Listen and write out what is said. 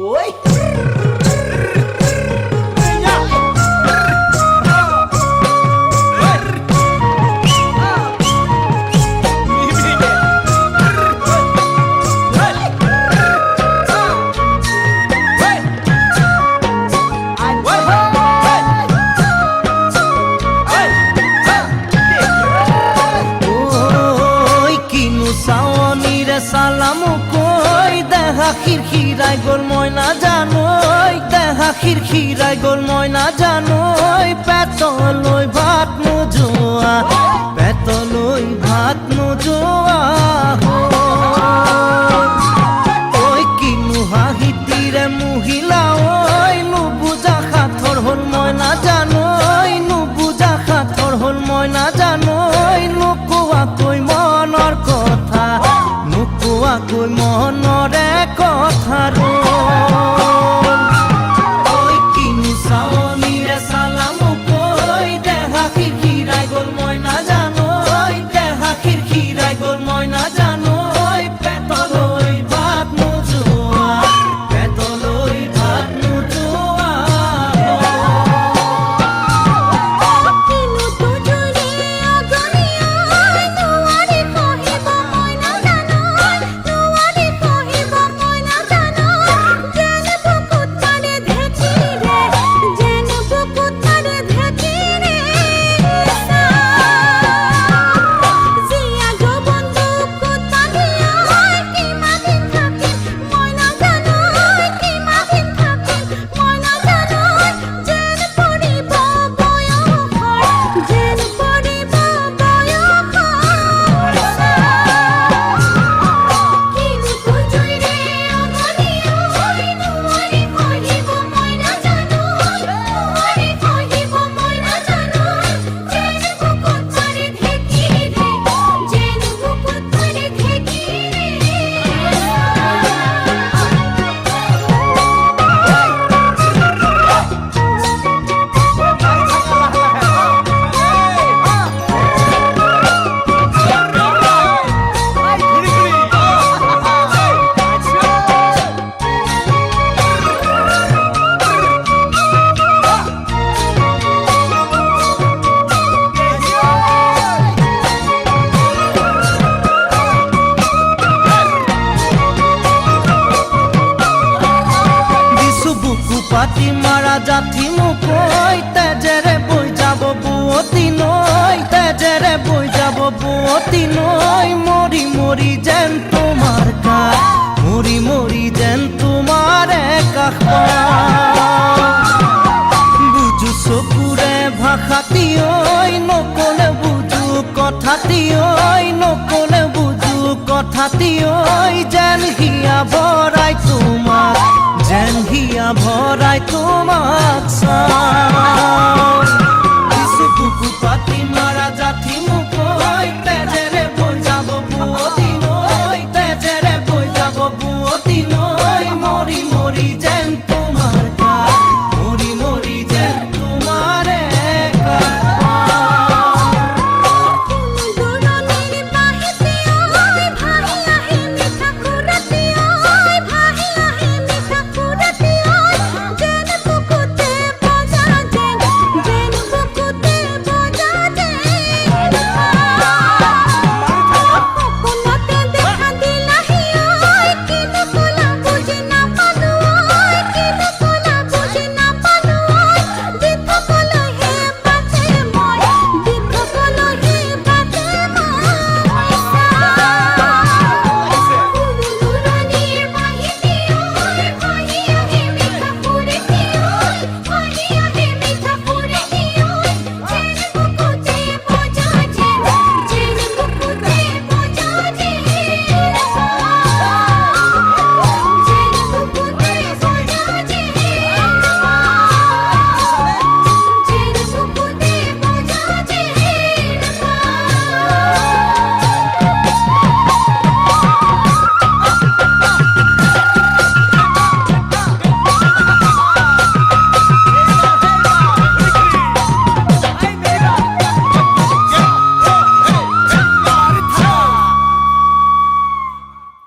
ওই সালাম কই দেখা খিৰখিৰাই গোল ময়না জানোই দেখা খিৰখিৰাই গোল ময়না জানোই পেটলৈ ভাত নোযোৱা পেটলৈ ভাত নোযোৱা ঐ কিনো হাঁহিতিৰে মহিলা ঐ নুবুজা সাঁথৰ হ'ল ময়না জানোই নুবুজা সাঁথৰ হ'ল ময়না জানোই নোকোৱাকৈ মনৰ কথা নোকোৱাকৈ মনৰে কথা ঐ কিনো চাৱনীৰে চালাম কৈ দেহা খিৰখিৰাই গ'ল মই নাজানোই দেহা খিৰখিৰাই গ'ল মই নাজানোই পেটলৈ ভাত নোযোৱা পেটলৈ ভাত নোযোৱা পাতি মাৰা জাঠি মুকৈ তেজেৰে বৈ যাব বুৱতী নৈ তেজেৰে বৈ যাব বুৱতী নৈ মৰি মৰি যেন তোমাৰ কাষ মৰি মৰি যেন তোমাৰে কাষ বুজো চকুৰে ভাষাতি ঐ নকলে বুজো কথাতি ঐ নকলে বুজো কথাতি ঐ যেন হিয়া ভৰাই তোমাক যেন হিয়া ভৰাই তোমাক চাওঁ কিছু বুকু পাতি মাৰা জাঠি মুকৈ তেজে